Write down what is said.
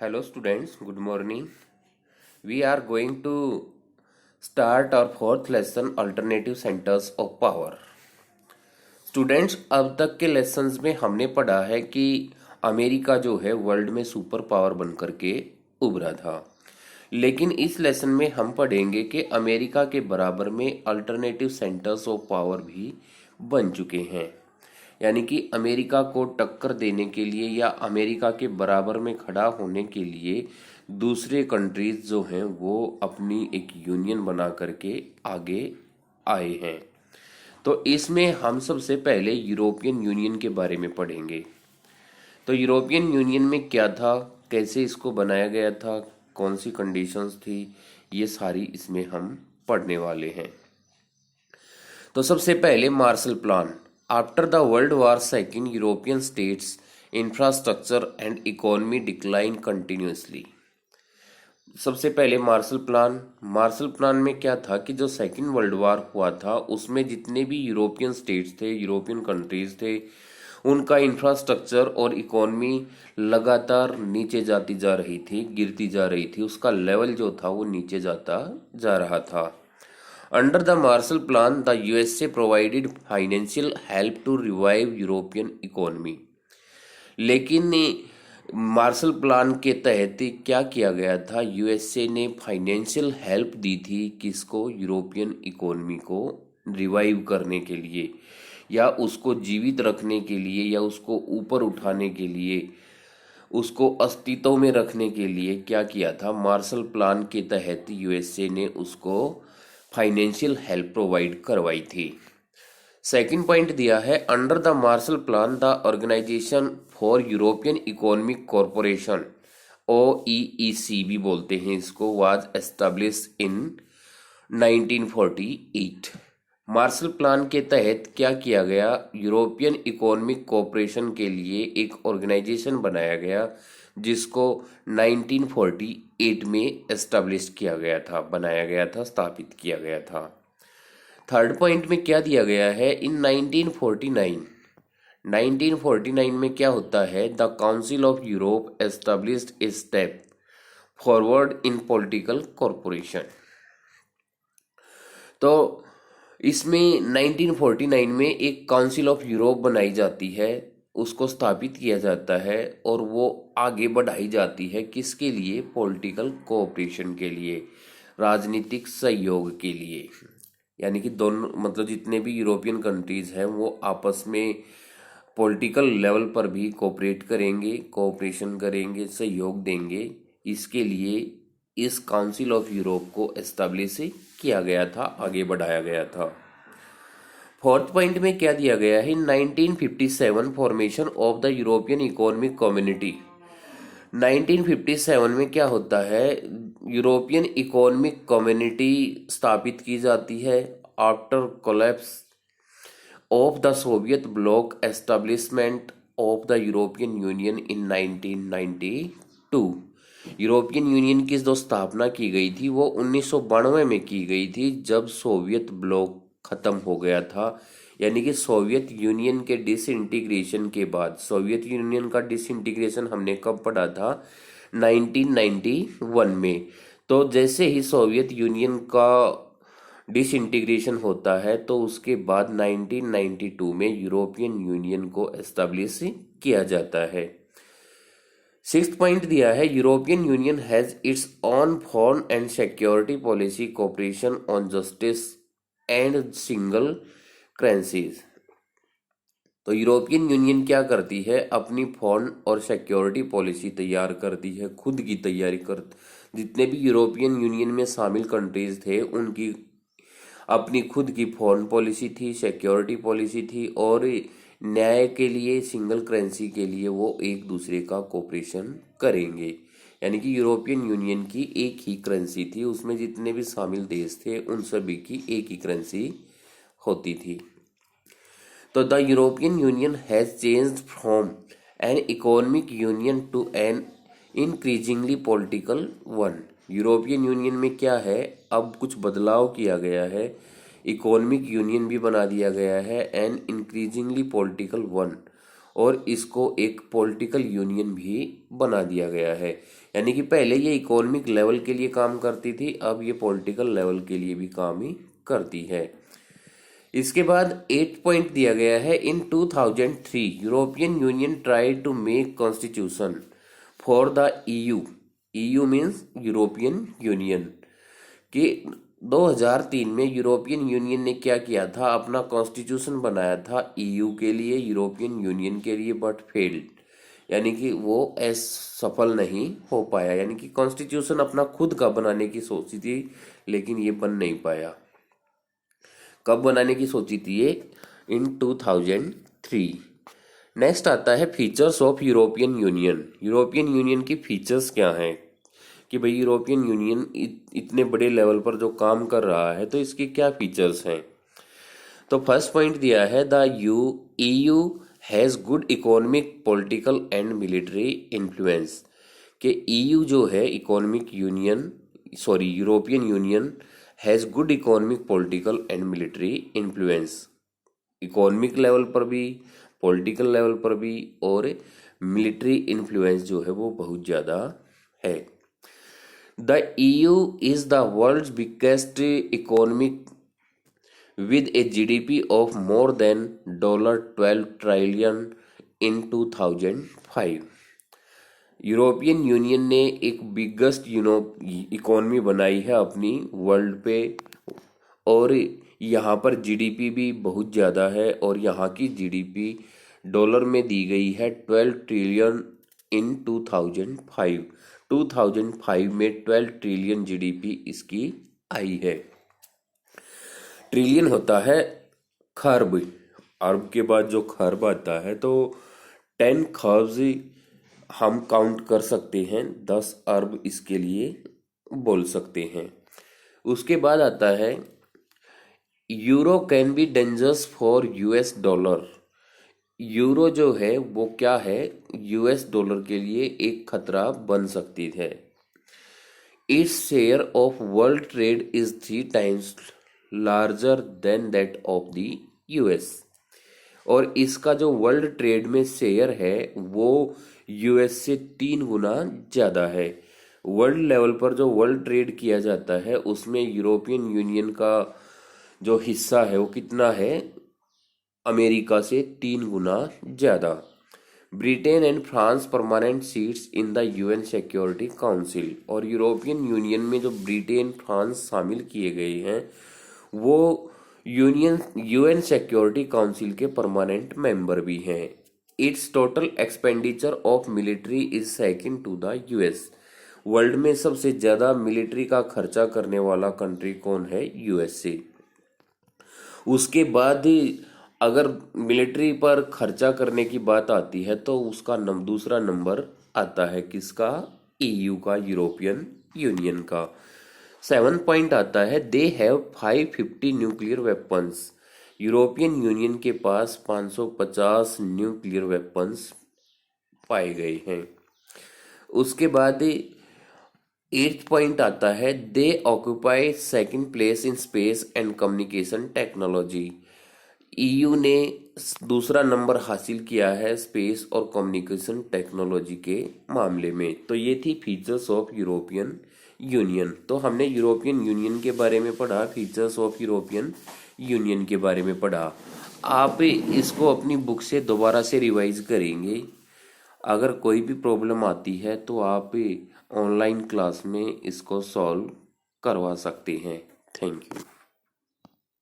Hello students, good morning. We are going to start our fourth lesson alternative centers of power. Students अब तक के lessons में हमने पढ़ा है कि अमेरिका जो है वर्ल्ड में सुपर पावर बनकर के उभरा था। लेकिन इस लेसन में हम पढ़ेंगे कि अमेरिका के बराबर में अल्टरनेटिव सेंटर्स ऑफ पावर भी बन चुके हैं। यानी कि अमेरिका को टक्कर देने के लिए या अमेरिका के बराबर में खड़ा होने के लिए दूसरे कंट्रीज जो हैं वो अपनी एक यूनियन बना करके आगे आए हैं। तो इसमें हम सबसे पहले यूरोपियन यूनियन के बारे में पढ़ेंगे। तो यूरोपियन यूनियन में क्या था, कैसे इसको बनाया गया था, कौन सी कंडीशंस थी, ये सारी इसमें हम पढ़ने वाले हैं। तो सबसे पहले Marshall plan. After the world war second European states infrastructure and economy decline continuously. सबसे पहले मार्शल प्लान में क्या था कि जो सेकेंड वर्ल्ड वार हुआ था उसमें जितने भी यूरोपियन स्टेट्स थे, यूरोपियन कंट्रीज थे, उनका इंफ्रास्ट्रक्चर और इकोनॉमी लगातार नीचे जाती जा रही थी, गिरती जा रही थी। उसका लेवल जो था वो नीचे जाता जा रहा था। Under the Marshall plan the USA provided financial help to revive European economy. लेकिन मार्शल प्लान के तहत क्या किया गया था, यूएसए ने फाइनेंशियल हेल्प दी थी किसको, यूरोपियन इकोनॉमी को रिवाइव करने के लिए या उसको जीवित रखने के लिए या उसको ऊपर उठाने के लिए, उसको अस्तित्व में रखने के लिए क्या किया था, मार्शल प्लान के तहत यूएसए ने उसको फाइनेंशियल हेल्प प्रोवाइड करवाई थी। सेकंड पॉइंट दिया है, under the Marshall plan the organisation for European economic corporation OEEC भी बोलते हैं इसको, was establish in 1948। Marshall plan के तहत क्या किया गया, यूरोपियन इकोनॉमिक कॉरपोरेशन के लिए एक ऑर्गेनाइजेशन बनाया गया जिसको 1948 में एस्टेब्लिश किया गया था, बनाया गया था, स्थापित किया गया था। थर्ड पॉइंट में क्या दिया गया है, इन 1949 में क्या होता है, the council of Europe established a step forward in political corporation. तो इसमें 1949 में एक काउंसिल ऑफ यूरोप बनाई जाती है, उसको स्थापित किया जाता है और वो आगे बढ़ाई जाती है किसके लिए, पॉलिटिकल कोऑपरेशन के लिए, राजनीतिक सहयोग के लिए। यानी कि दोनों मतलब जितने भी यूरोपियन कंट्रीज हैं वो आपस में पॉलिटिकल लेवल पर भी कोऑपरेट करेंगे, कोऑपरेशन करेंगे, सहयोग देंगे। इसके लिए इस काउंसिल ऑफ यूरोप को एस्टेब्लिश किया गया था, आगे बढ़ाया गया था। फोर्थ पॉइंट में क्या दिया गया है, 1957 formation of the European economic community. 1957 में क्या होता है, यूरोपियन इकोनॉमिक कम्युनिटी स्थापित की जाती है after collapse of the Soviet block, establishment of the European union in 1992। European union की जो स्थापना की गई थी वो 1992 में की गई थी, जब सोवियत ब्लॉक खत्म हो गया था। यानी कि सोवियत यूनियन के डिसइंटीग्रेशन के बाद, सोवियत यूनियन का डिसइंटीग्रेशन हमने कब पढ़ा था, 1991 में। तो जैसे ही सोवियत यूनियन का डिसइंटीग्रेशन होता है तो उसके बाद 1992 में यूरोपियन यूनियन को एस्टेब्लिश किया जाता है। सिक्स्थ पॉइंट दिया है, European union has its on foreign and security policy cooperation on justice and single currencies. तो यूरोपियन यूनियन क्या करती है, अपनी फॉरेन और सिक्योरिटी पॉलिसी तैयार करती है, खुद की तैयारी कर, जितने भी यूरोपियन यूनियन में शामिल कंट्रीज थे उनकी अपनी खुद की फॉरेन पॉलिसी थी, सिक्योरिटी पॉलिसी थी और न्याय के लिए, सिंगल करेंसी के लिए वो एक दूसरे का कोऑपरेशन करेंगे। यानी कि यूरोपियन यूनियन की एक ही करेंसी थी, उसमें जितने भी शामिल देश थे उन सभी की एक ही करेंसी होती थी। तो the European union has changed from an economic union to an increasingly political one. European union में क्या है, अब कुछ बदलाव किया गया है, इकोनॉमिक यूनियन भी बना दिया गया है, एन इंक्रीजिंगली पॉलिटिकल वन, और इसको एक पॉलिटिकल यूनियन भी बना दिया गया है। यानी कि पहले ये इकोनॉमिक लेवल के लिए काम करती थी, अब ये पॉलिटिकल लेवल के लिए भी काम ही करती है। इसके बाद 8 पॉइंट दिया गया है, in 2003 European union tried to make constitution for the EU. EU means European union. कि 2003 में यूरोपियन यूनियन ने क्या किया था, अपना कॉन्स्टिट्यूशन बनाया था ईयू के लिए, यूरोपियन यूनियन के लिए, बट फेल्ड। यानी कि वो सफल नहीं हो पाया। यानी कि कॉन्स्टिट्यूशन अपना खुद का बनाने की सोची थी, लेकिन ये बन नहीं पाया। कब बनाने की सोची थी ये? इन 2003। नेक्स्ट आता है features of European union. European union की फीचर्स क्या हैं कि भाई यूरोपियन यूनियन इतने बड़े लेवल पर जो काम कर रहा है तो इसके क्या फीचर्स हैं। तो फर्स्ट पॉइंट दिया है, the EU has good economic political and military influence. कि ईयू जो है economic union, sorry European union has good economic political and military influence. Economic level पर भी, पॉलिटिकल लेवल पर भी, और मिलिट्री इन्फ्लुएंस जो है वो बहुत ज़्यादा है। The EU is the world's biggest economy with a GDP of more than $12 trillion in 2005। European union ने एक बिगेस्ट इकोनॉमी बनाई है अपनी वर्ल्ड पे, और यहाँ पर जीडीपी भी बहुत ज़्यादा है, और यहाँ की जीडीपी डॉलर में दी गई है 12 ट्रिलियन इन 2005। 2005 में 12 ट्रिलियन जीडीपी इसकी आई है। ट्रिलियन होता है खर्ब, अरब के बाद जो खर्ब आता है, तो 10 खर्ब्स हम काउंट कर सकते हैं, 10 अरब इसके लिए बोल सकते हैं। उसके बाद आता है euro can be dangerous for US dollar. Euro जो है वो क्या है, US डॉलर के लिए एक खतरा बन सकती है। Its share of world trade is 3 times larger than that of the US। और इसका जो वर्ल्ड ट्रेड में शेयर है वो US से 3 गुना ज़्यादा है। वर्ल्ड लेवल पर जो वर्ल्ड ट्रेड किया जाता है उसमें यूरोपियन यूनियन का जो हिस्सा है वो कितना है, अमेरिका से 3 गुना ज़्यादा। Britain and France permanent seats in the UN security council. और यूरोपियन यूनियन में जो ब्रिटेन फ्रांस शामिल किए गए हैं वो UN सिक्योरिटी काउंसिल के परमानेंट मेंबर भी हैं। Its total expenditure of military is second to the US। World में सबसे ज़्यादा मिलिट्री का खर्चा करने वाला कंट्री कौन है? USA। उसके बाद अगर मिलिट्री पर खर्चा करने की बात आती है तो उसका दूसरा नंबर आता है किसका? EU का, यूरोपियन यूनियन का। 7 पॉइंट आता है, they have 550 nuclear weapons. European union के पास 550 न्यूक्लियर वेपन्स पाए गए हैं। उसके बाद 8th पॉइंट आता है, दे occupy second place in space and communication technology. EU ने दूसरा नंबर हासिल किया है स्पेस और कम्युनिकेशन टेक्नोलॉजी के मामले में। तो ये थी फीचर्स ऑफ यूरोपियन यूनियन। तो हमने यूरोपियन यूनियन के बारे में पढ़ा, फीचर्स ऑफ यूरोपियन यूनियन के बारे में पढ़ा। आप इसको अपनी बुक से दोबारा से रिवाइज करेंगे। अगर कोई भी प्रॉब्लम आती है तो आप ऑनलाइन क्लास में इसको सॉल्व करवा सकते हैं। Thank you.